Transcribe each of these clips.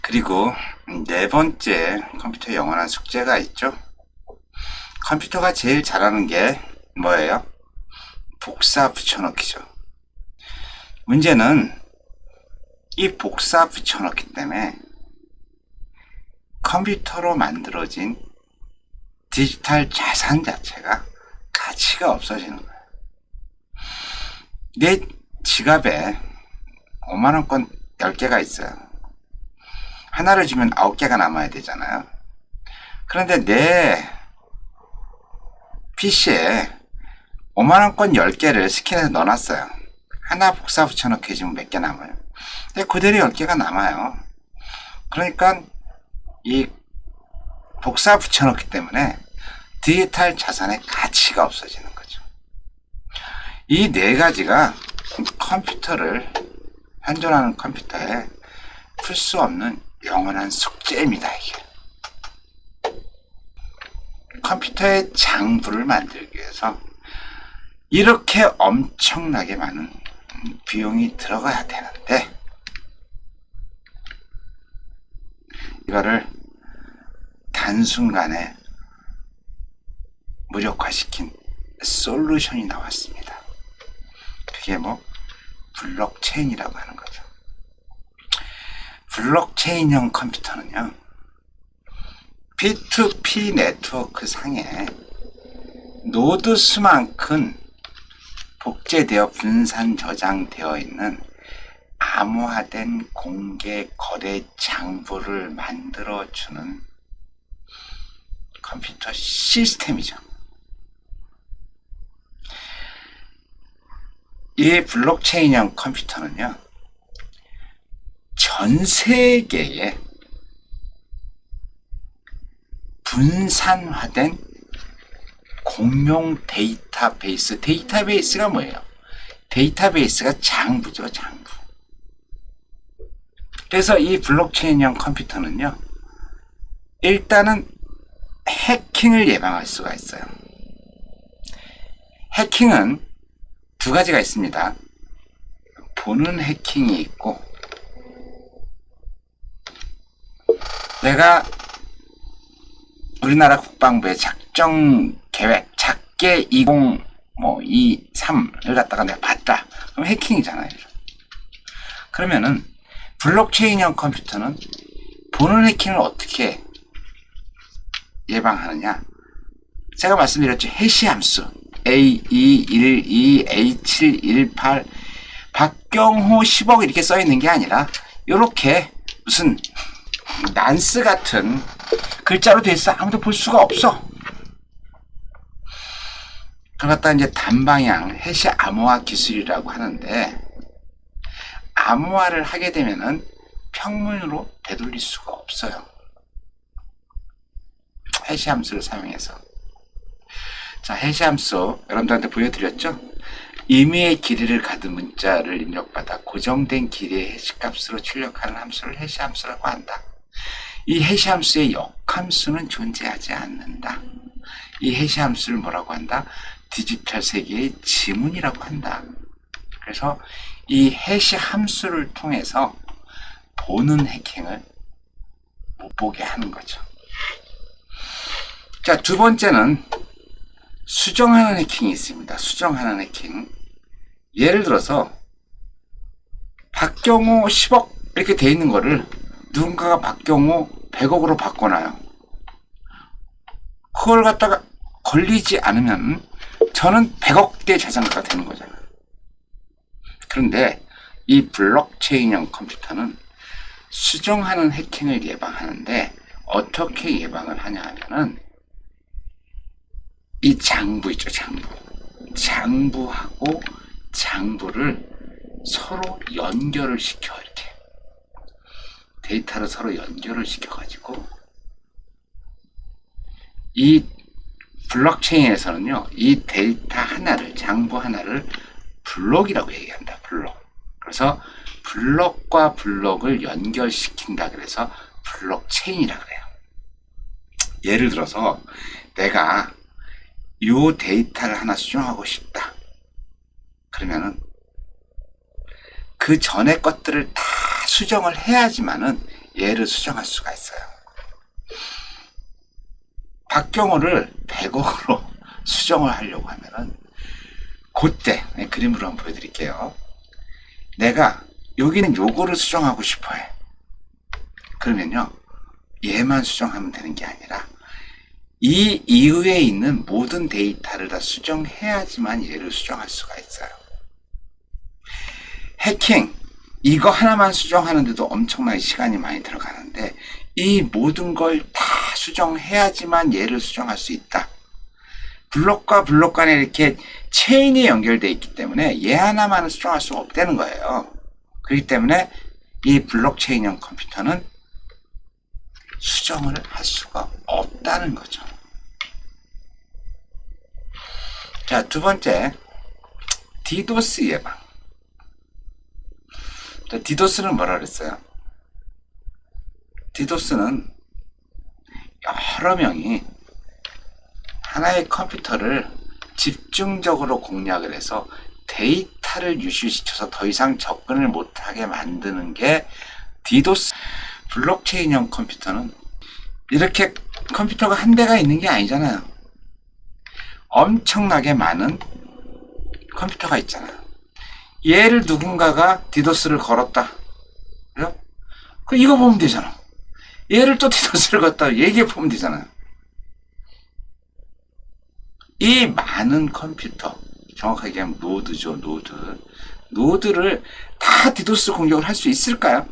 그리고 네 번째 컴퓨터 영원한 숙제가 있죠. 컴퓨터가 제일 잘하는 게 뭐예요? 복사 붙여넣기죠. 문제는 이 복사 붙여넣기 때문에 컴퓨터로 만들어진 디지털 자산 자체가 가치가 없어지는 거예요. 내 지갑에 5만원권 10개가 있어요. 하나를 주면 9개가 남아야 되잖아요. 그런데 내 PC에 5만원권 10개를 스캔해서 넣어놨어요. 하나 복사 붙여넣기 해주면 몇 개 남아요? 근데 그대로 10개가 남아요. 그러니까 이 복사 붙여넣기 때문에 디지털 자산의 가치가 없어지는 거죠. 이 네 가지가 컴퓨터를, 현존하는 컴퓨터에 풀 수 없는 영원한 숙제입니다. 이게 컴퓨터의 장부를 만들기 위해서 이렇게 엄청나게 많은 비용이 들어가야 되는데, 이거를 단순간에 무력화시킨 솔루션이 나왔습니다. 그게 뭐 블록체인이라고 하는 거죠. 블록체인형 컴퓨터는요, P2P 네트워크 상에 노드 수만큼 복제되어 분산 저장되어 있는 암호화된 공개 거래 장부를 만들어주는 컴퓨터 시스템이죠. 이 블록체인형 컴퓨터는요, 전 세계에 분산화된 공용 데이터베이스, 데이터베이스가 뭐예요? 데이터베이스가 장부죠, 장부. 그래서 이 블록체인형 컴퓨터는요, 일단은 해킹을 예방할 수가 있어요. 해킹은 두 가지가 있습니다. 보는 해킹이 있고, 내가 우리나라 국방부의 작전 계획 작계 2023을 갖다가 내가 봤다. 그럼 해킹이잖아요. 그러면은 블록체인형 컴퓨터는 보는 해킹을 어떻게 예방하느냐? 제가 말씀드렸죠. 해시 함수 A212 A718 박경호 10억 이렇게 써 있는 게 아니라 이렇게 무슨 난스 같은 글자로 돼 있어. 아무도 볼 수가 없어. 그걸 갖다 이제 단방향 해시 암호화 기술이라고 하는데, 암호화를 하게 되면은 평문으로 되돌릴 수가 없어요. 해시 함수를 사용해서. 자, 해시 함수 여러분들한테 보여드렸죠? 의미의 길이를 가진 문자를 입력받아 고정된 길이의 해시값으로 출력하는 함수를 해시 함수라고 한다. 이 해시 함수의 역함수는 존재하지 않는다. 이 해시 함수를 뭐라고 한다? 디지털 세계의 지문이라고 한다. 그래서 이 해시 함수를 통해서 보는 해킹을 못 보게 하는 거죠. 자, 두 번째는 수정하는 해킹이 있습니다. 수정하는 해킹. 예를 들어서 박경호 10억 이렇게 돼 있는 거를 누군가가 박경호 100억으로 바꿔놔요. 그걸 갖다가 걸리지 않으면 저는 100억대 자산가가 되는 거잖아요. 그런데 이 블록체인형 컴퓨터는 수정하는 해킹을 예방하는데 어떻게 예방을 하냐 하면은 이 장부 있죠, 장부. 장부하고 장부를 서로 연결을 시켜, 이렇게. 데이터를 서로 연결을 시켜가지고, 이 블록체인에서는요, 이 데이터 하나를, 장부 하나를 블록이라고 얘기한다, 블록. 그래서 블록과 블록을 연결시킨다 그래서 블록체인이라고 그래요. 예를 들어서 내가 요 데이터를 하나 수정하고 싶다. 그러면은 그 전에 것들을 다 수정을 해야지만은 얘를 수정할 수가 있어요. 박경호를 100억으로 수정을 하려고 하면은 그때 그림으로 한번 보여드릴게요. 내가 여기는 요거를 수정하고 싶어해. 그러면요, 얘만 수정하면 되는 게 아니라 이 이후에 있는 모든 데이터를 다 수정해야지만 얘를 수정할 수가 있어요. 해킹, 이거 하나만 수정하는데도 엄청나게 시간이 많이 들어가는데 이 모든 걸 다 수정해야지만 얘를 수정할 수 있다. 블록과 블록 간에 이렇게 체인이 연결되어 있기 때문에 얘 하나만은 수정할 수가 없다는 거예요. 그렇기 때문에 이 블록체인형 컴퓨터는 수정을 할 수가 없다는 거죠. 자, 두 번째, 디도스 예방. 자, 디도스는 뭐라 그랬어요? 디도스는 여러 명이 하나의 컴퓨터를 집중적으로 공략을 해서 데이터를 유출시켜서 더 이상 접근을 못하게 만드는 게 디도스. 블록체인형 컴퓨터는 이렇게 컴퓨터가 한 대가 있는 게 아니잖아요. 엄청나게 많은 컴퓨터가 있잖아요. 얘를 누군가가 디도스를 걸었다. 그래요? 그 이거 보면 되잖아. 얘를 또 디도스를 걸었다. 얘기해 보면 되잖아요. 이 많은 컴퓨터, 정확하게 얘기하면 노드죠, 노드. 노드를 다 디도스 공격을 할 수 있을까요?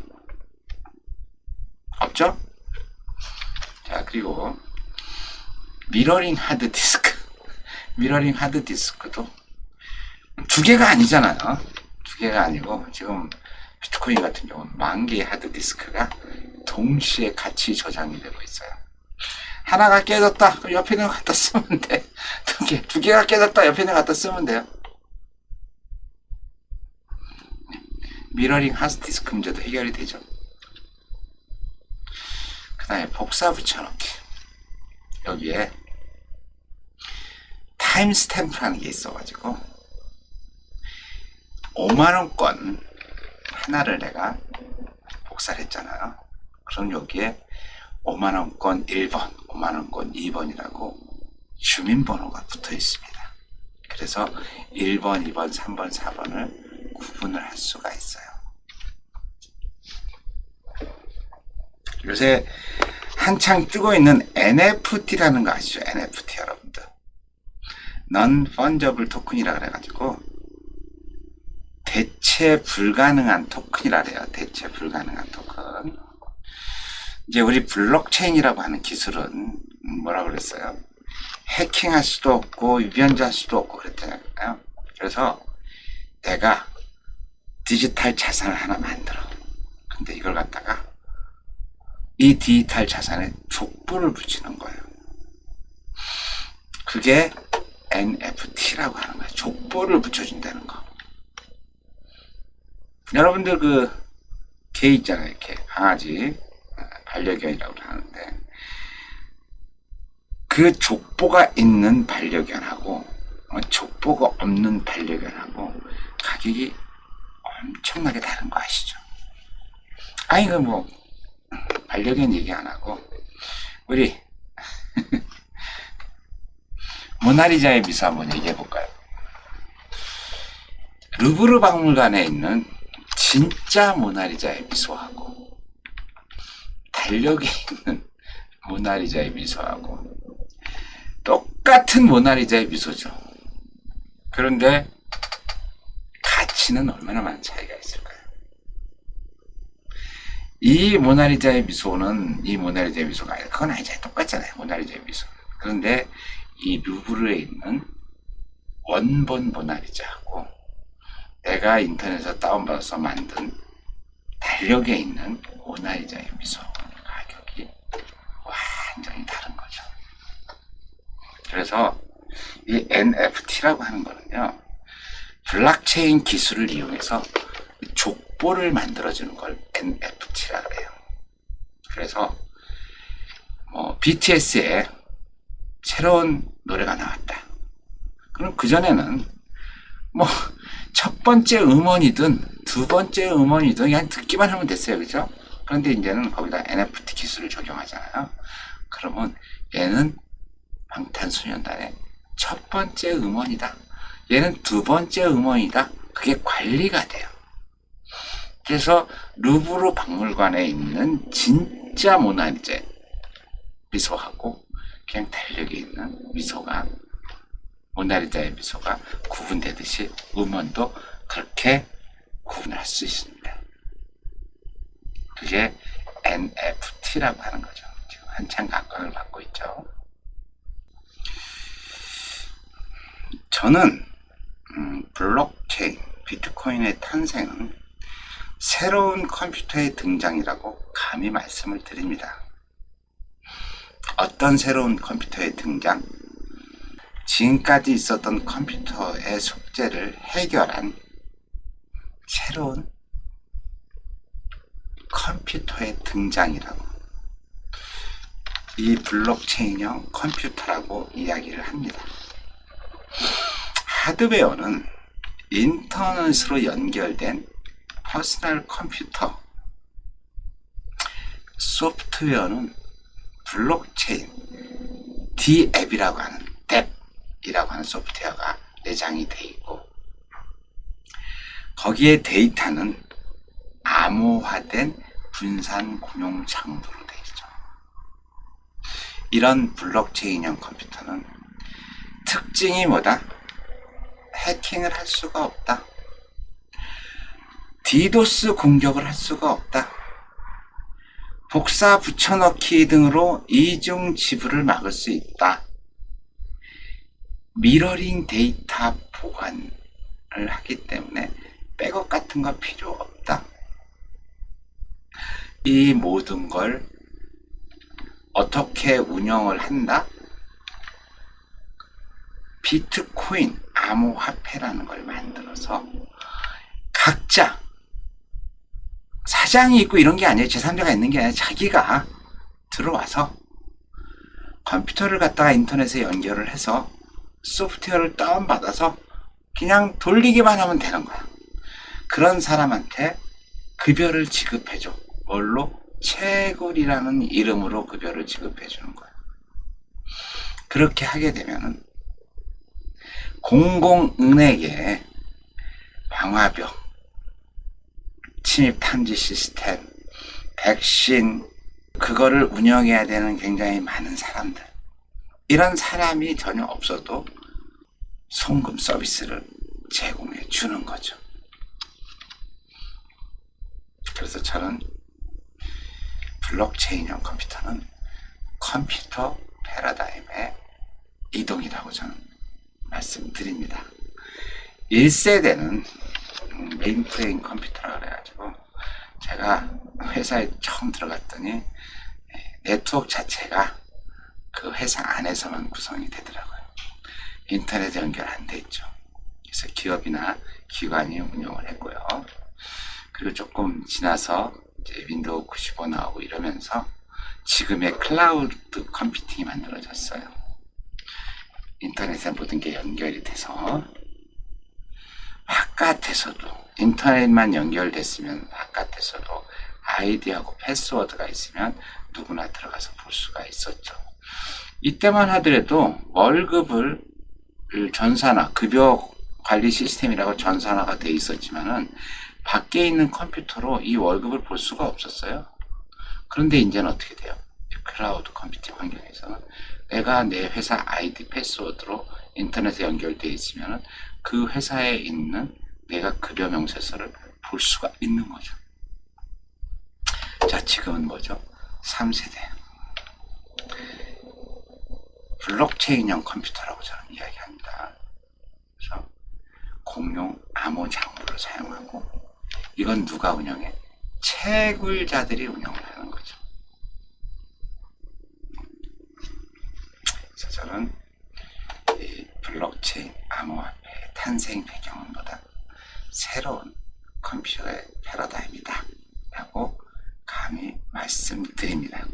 없죠? 자, 그리고 미러링 하드디스크. 미러링 하드디스크도 두 개가 아니잖아요. 두 개가 아니고 지금 비트코인 같은 경우는 10,000개의 하드디스크가 동시에 같이 저장이 되고 있어요. 하나가 깨졌다. 그럼 옆에 있는 거 갖다 쓰면 돼. 두 개가 깨졌다. 옆에 있는 거 갖다 쓰면 돼요. 미러링 하드디스크 문제도 해결이 되죠. 그 다음에 복사 붙여넣기. 여기에 타임 스탬프라는 게 있어가지고 5만원권 하나를 내가 복사를 했잖아요. 그럼 여기에 5만원권 1번, 5만원권 2번이라고 주민번호가 붙어 있습니다. 그래서 1번, 2번, 3번, 4번을 구분을 할 수가 있어요. 요새 한창 뜨고 있는 NFT라는 거 아시죠? NFT 여러분들. Non-Fungible 토큰이라 그래가지고 대체 불가능한 토큰이라 그래요. 대체 불가능한 토큰. 이제 우리 블록체인이라고 하는 기술은 뭐라 그랬어요? 해킹할 수도 없고 유변조할 수도 없고 그랬잖아요. 그래서 내가 디지털 자산을 하나 만들어. 근데 이걸 갖다가 이 디지털 자산에 족보를 붙이는 거예요. 그게 NFT라고 하는 거예요. 족보를 붙여준다는 거. 여러분들 개 있잖아요. 이렇게 강아지 반려견이라고 하는데 그 족보가 있는 반려견하고 족보가 없는 반려견하고 가격이 엄청나게 다른 거 아시죠? 아니 반려견 얘기 안 하고 우리 모나리자의 미소 한번 얘기해 볼까요? 루브르 박물관에 있는 진짜 모나리자의 미소하고 달력에 있는 모나리자의 미소하고 똑같은 모나리자의 미소죠. 그런데 가치는 얼마나 많은 차이가 있을까요? 이 모나리자의 미소는 이 모나리자의 미소가 아니라 그건 아니잖아요. 똑같잖아요. 모나리자의 미소. 그런데 이 루브르에 있는 원본 모나리자하고 내가 인터넷에서 다운받아서 만든 달력에 있는 모나리자의 미소 가격이 완전히 다른 거죠. 그래서 이 NFT라고 하는 거는요, 블록체인 기술을 이용해서 족보를 만들어주는 걸 NFT라고 해요. 그래서 BTS의 새로운 노래가 나왔다. 그럼 그전에는 첫 번째 음원이든 두 번째 음원이든 그냥 듣기만 하면 됐어요. 그죠? 그런데 이제는 거기다 NFT 기술을 적용하잖아요. 그러면 얘는 방탄소년단의 첫 번째 음원이다. 얘는 두 번째 음원이다. 그게 관리가 돼요. 그래서 루브르 박물관에 있는 진짜 모나리자 미소하고 그냥 달력에 있는 미소가, 모나리자의 미소가 구분되듯이 음원도 그렇게 구분할 수 있습니다. 그게 NFT라고 하는 거죠. 지금 한창 각광을 받고 있죠. 저는 블록체인, 비트코인의 탄생은 새로운 컴퓨터의 등장이라고 감히 말씀을 드립니다. 어떤 새로운 컴퓨터의 등장? 지금까지 있었던 컴퓨터의 숙제를 해결한 새로운 컴퓨터의 등장이라고, 이 블록체인형 컴퓨터라고 이야기를 합니다. 하드웨어는 인터넷으로 연결된 퍼스널 컴퓨터, 소프트웨어는 블록체인, DApp이라고 하는 덱이라고 하는 소프트웨어가 내장이 되어 있고, 거기에 데이터는 암호화된 분산 공용 장부로 되어 있죠. 이런 블록체인형 컴퓨터는 특징이 뭐다? 해킹을 할 수가 없다. 디도스 공격을 할 수가 없다. 복사 붙여넣기 등으로 이중 지불을 막을 수 있다. 미러링 데이터 보관을 하기 때문에 백업 같은 거 필요 없다. 이 모든 걸 어떻게 운영을 한다? 비트코인 암호화폐라는 걸 만들어서 각자 사장이 있고 이런 게 아니에요. 제3자가 있는 게 아니라 자기가 들어와서 컴퓨터를 갖다가 인터넷에 연결을 해서 소프트웨어를 다운받아서 그냥 돌리기만 하면 되는 거야. 그런 사람한테 급여를 지급해줘. 뭘로? 채굴이라는 이름으로 급여를 지급해주는 거야. 그렇게 하게 되면은 공공은행의 방화벽, 침입 탐지 시스템, 백신, 그거를 운영해야 되는 굉장히 많은 사람들, 이런 사람이 전혀 없어도 송금 서비스를 제공해 주는 거죠. 그래서 저는 블록체인형 컴퓨터는 컴퓨터 패러다임의 이동이라고 저는 말씀드립니다. 1세대는 메인프레임 컴퓨터라 그래가지고 제가 회사에 처음 들어갔더니 네트워크 자체가 그 회사 안에서만 구성이 되더라고요. 인터넷에 연결 안 돼 있죠. 그래서 기업이나 기관이 운영을 했고요. 그리고 조금 지나서 이제 윈도우 95 나오고 이러면서 지금의 클라우드 컴퓨팅이 만들어졌어요. 인터넷에 모든 게 연결이 돼서 바깥에서도, 인터넷만 연결됐으면 바깥에서도 아이디하고 패스워드가 있으면 누구나 들어가서 볼 수가 있었죠. 이때만 하더라도 월급을 전산화, 급여 관리 시스템이라고 전산화가 돼 있었지만은 밖에 있는 컴퓨터로 이 월급을 볼 수가 없었어요. 그런데 이제는 어떻게 돼요? 클라우드 컴퓨팅 환경에서는 내가 내 회사 아이디 패스워드로 인터넷에 연결되어 있으면 그 회사에 있는 내가 급여 명세서를 볼 수가 있는 거죠. 자, 지금은 뭐죠? 3세대 블록체인형 컴퓨터라고 저는 이야기합니다. 그래서 공용 암호 장부를 사용하고, 이건 누가 운영해? 채굴자들이 운영을 하는 거죠. 그래서 저는 이 블록체인 암호화폐의 탄생 배경은 뭐다? 새로운 컴퓨터의 패러다임이다 라고 감히 말씀드립니다.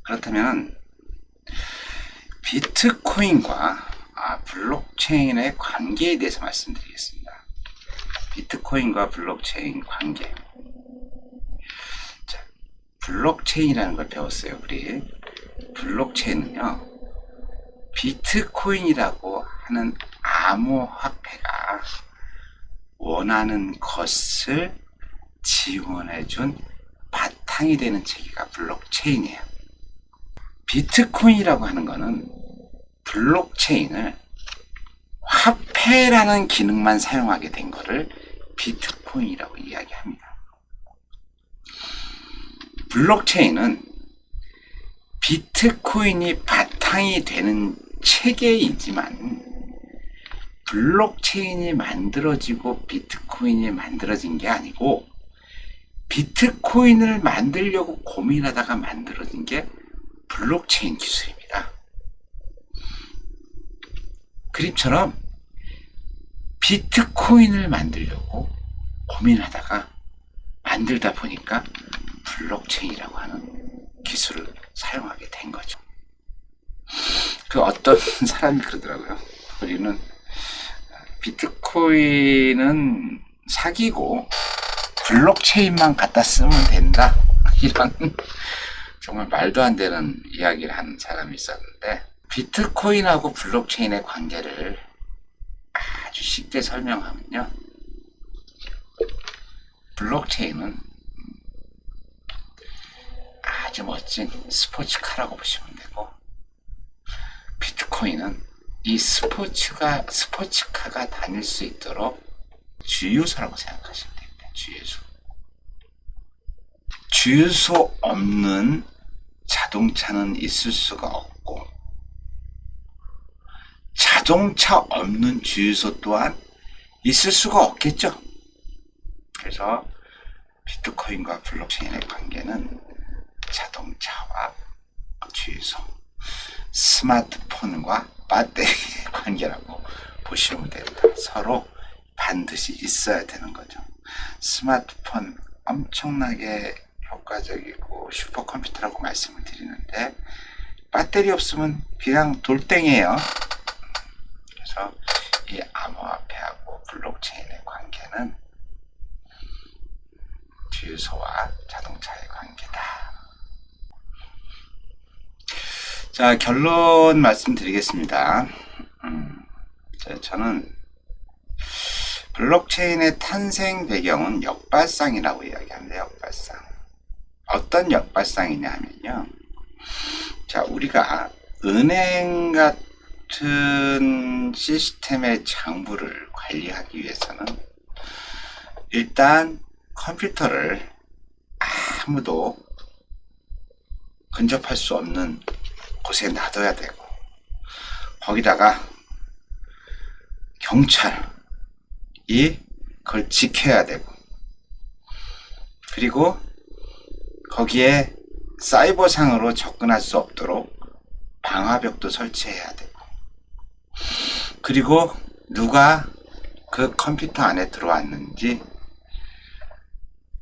그렇다면 비트코인과 블록체인의 관계에 대해서 말씀드리겠습니다. 비트코인과 블록체인 관계. 자, 블록체인이라는 걸 배웠어요, 우리. 블록체인은요, 비트코인이라고 하는 암호화폐가 원하는 것을 지원해준 바탕이 되는 체계가 블록체인이에요. 비트코인이라고 하는 거는 블록체인을 화폐라는 기능만 사용하게 된 거를 비트코인이라고 이야기합니다. 블록체인은 비트코인이 바탕이 되는 체계이지만 블록체인이 만들어지고 비트코인이 만들어진 게 아니고 비트코인을 만들려고 고민하다가 만들어진 게 블록체인 기술입니다. 그림처럼 비트코인을 만들려고 고민하다가 만들다 보니까 블록체인이라고 하는 기술을 사용하게 된 거죠. 그 어떤 사람이 그러더라고요. 우리는 비트코인은 사기고 블록체인만 갖다 쓰면 된다. 이런 정말 말도 안 되는 이야기를 하는 사람이 있었는데, 비트코인하고 블록체인의 관계를 아주 쉽게 설명하면요, 블록체인은 아주 멋진 스포츠카라고 보시면 되고, 비트코인은 이 스포츠카가 다닐 수 있도록 주유소라고 생각하시면 됩니다. 주유소 없는 자동차는 있을 수가 없고, 자동차 없는 주유소 또한 있을 수가 없겠죠. 그래서 비트코인과 블록체인의 관계는 자동차와 주유소, 스마트폰과 배터리의 관계라고 보시면 됩니다. 서로 반드시 있어야 되는 거죠. 스마트폰 엄청나게 효과적이고 슈퍼컴퓨터라고 말씀을 드리는데, 배터리 없으면 그냥 돌덩이에요. 그래서 이 암호화폐하고 블록체인의 관계는 주유소와 자동차의 관계다. 자, 결론 말씀드리겠습니다. 저는 블록체인의 탄생 배경은 역발상이라고 이야기합니다. 역발상. 어떤 역발상이냐 하면요, 자, 우리가 은행 같은 시스템의 장부를 관리하기 위해서는 일단 컴퓨터를 아무도 근접할 수 없는 곳에 놔둬야 되고, 거기다가 경찰이 그걸 지켜야 되고, 그리고 거기에 사이버상으로 접근할 수 없도록 방화벽도 설치해야 되고, 그리고 누가 그 컴퓨터 안에 들어왔는지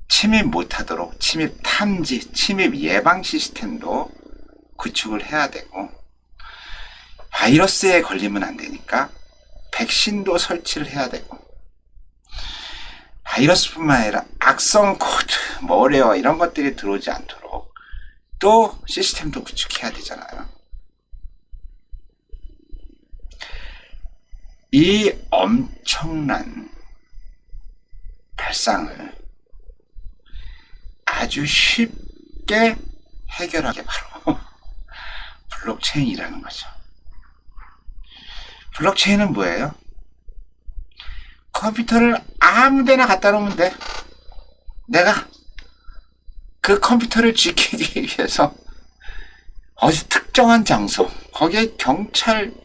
침입 못하도록 침입 탐지, 침입 예방 시스템도 구축을 해야 되고, 바이러스에 걸리면 안 되니까 백신도 설치를 해야 되고, 바이러스뿐만 아니라 악성 코드, 머레어 이런 것들이 들어오지 않도록 또 시스템도 구축해야 되잖아요. 이 엄청난 발상을 아주 쉽게 해결하게 바로 블록체인이라는 거죠. 블록체인은 뭐예요? 컴퓨터를 아무 데나 갖다 놓으면 돼. 내가 그 컴퓨터를 지키기 위해서 어디 특정한 장소, 거기에 경찰이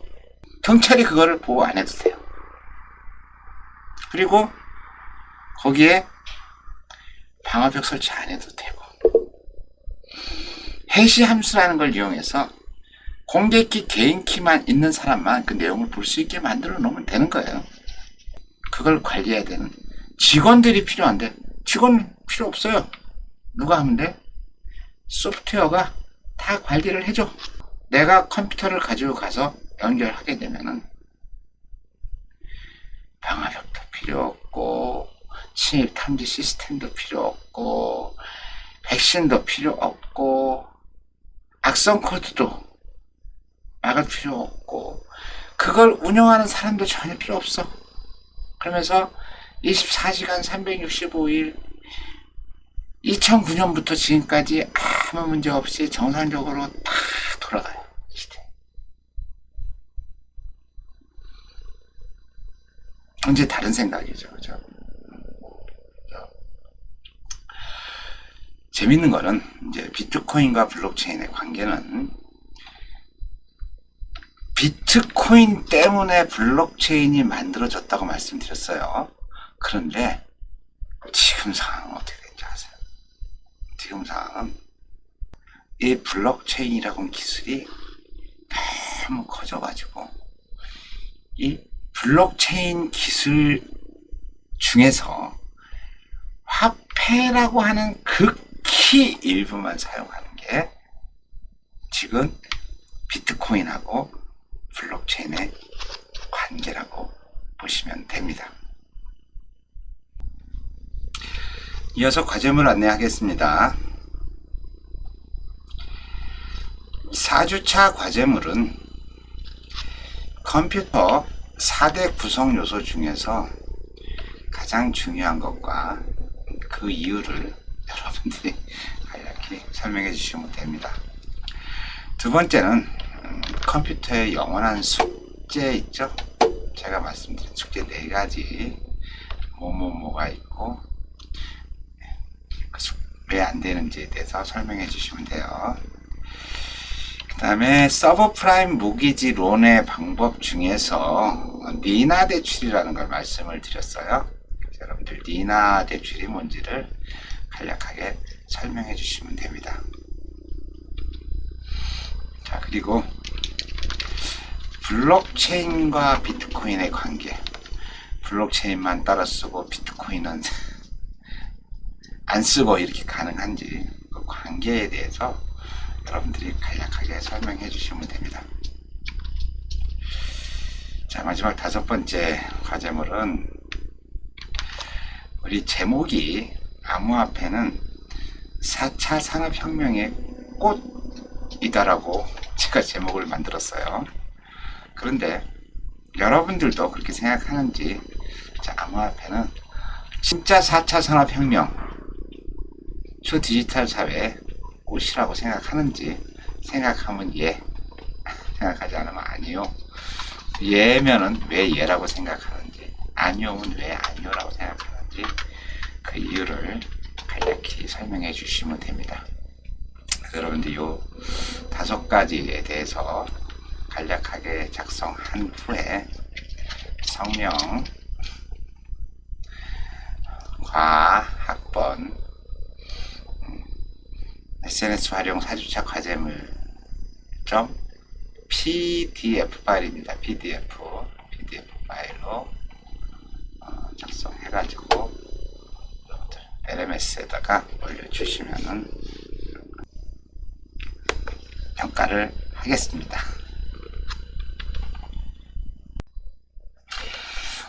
그거를 보호 안 해도 돼요. 그리고 거기에 방화벽 설치 안 해도 되고, 해시 함수라는 걸 이용해서 공개키, 개인키만 있는 사람만 그 내용을 볼 수 있게 만들어 놓으면 되는 거예요. 그걸 관리해야 되는 직원들이 필요한데, 직원 필요 없어요. 누가 하면 돼? 소프트웨어가 다 관리를 해줘. 내가 컴퓨터를 가지고 가서 연결하게 되면은 방화벽도 필요 없고 침입 탐지 시스템도 필요 없고, 백신도 필요 없고, 악성 코드도 막을 필요 없고, 그걸 운영하는 사람도 전혀 필요 없어. 그러면서 24시간 365일 2009년부터 지금까지 아무 문제 없이 정상적으로 다 돌아가요. 시대. 언제 다른 생각이죠. 그죠? 재밌는 거는 이제 비트코인과 블록체인의 관계는 비트코인 때문에 블록체인이 만들어졌다고 말씀드렸어요. 그런데 지금 상황은 어떻게 되는지 아세요? 지금 상황은 이 블록체인이라는 기술이 너무 커져가지고 이 블록체인 기술 중에서 화폐라고 하는 극히 일부만 사용하는 게 지금 비트코인하고 블록체인의 관계라고 보시면 됩니다. 이어서 과제물 안내하겠습니다. 4주차 과제물은 컴퓨터 4대 구성 요소 중에서 가장 중요한 것과 그 이유를 여러분들이 간략히 설명해 주시면 됩니다. 두 번째는 컴퓨터의 영원한 숙제 있죠? 제가 말씀드린 숙제 4가지 뭐가 있고 왜 안 되는지에 대해서 설명해 주시면 돼요. 그 다음에 서브프라임 모기지 론의 방법 중에서 니나 대출이라는 걸 말씀을 드렸어요. 여러분들 니나 대출이 뭔지를 간략하게 설명해 주시면 됩니다. 자, 그리고 블록체인과 비트코인의 관계. 블록체인만 따라 쓰고 비트코인은 안 쓰고 이렇게 가능한지 그 관계에 대해서 여러분들이 간략하게 설명해 주시면 됩니다. 자, 마지막 5번째 과제물은 우리 제목이 암호화폐는 4차 산업혁명의 꽃이다라고 제가 제목을 만들었어요. 그런데 여러분들도 그렇게 생각하는지, 자, 암호화폐는 진짜 4차 산업혁명 초디지털 사회의 꽃이라고 생각하는지, 생각하면 예, 생각하지 않으면 아니요, 예면은 왜 예라고 생각하는지, 아니오면 왜 아니오라고 생각하는지 그 이유를 간략히 설명해 주시면 됩니다. 여러분들 요 5가지에 대해서 간략하게 작성한 후에 성명, 학번, SNS 활용 4주차 과제물 PDF 파일입니다. PDF 파일로 작성해가지고 LMS에다가 올려주시면은 평가를 하겠습니다.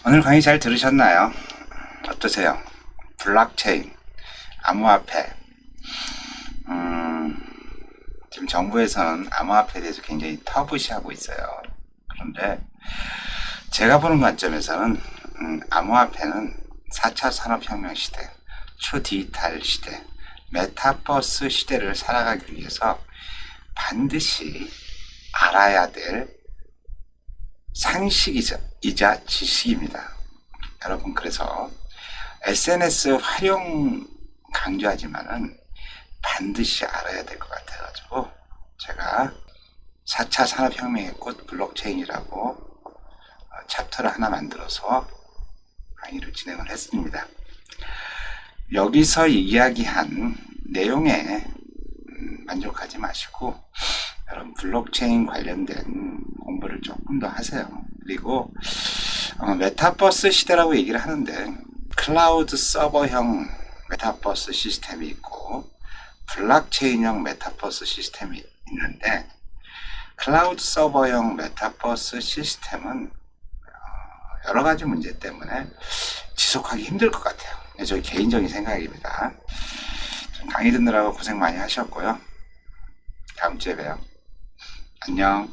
오늘 강의 잘 들으셨나요? 어떠세요? 블록체인, 암호화폐. 지금 정부에서는 암호화폐에 대해서 굉장히 터부시하고 있어요. 그런데 제가 보는 관점에서는 암호화폐는 4차 산업혁명 시대, 초디지털 시대, 메타버스 시대를 살아가기 위해서 반드시 알아야 될 상식이자 지식입니다. 여러분, 그래서 SNS 활용 강조하지만은 반드시 알아야 될 것 같아가지고 제가 4차 산업혁명의 꽃 블록체인이라고 챕터를 하나 만들어서 강의를 진행을 했습니다. 여기서 이야기한 내용에 만족하지 마시고 여러분 블록체인 관련된 공부를 조금 더 하세요. 그리고 메타버스 시대라고 얘기를 하는데 클라우드 서버형 메타버스 시스템이 있고 블록체인형 메타버스 시스템이 있는데, 클라우드 서버형 메타버스 시스템은 여러 가지 문제 때문에 지속하기 힘들 것 같아요. 저희 개인적인 생각입니다. 강의 듣느라고 고생 많이 하셨고요. 다음 주에 봬요. 안녕.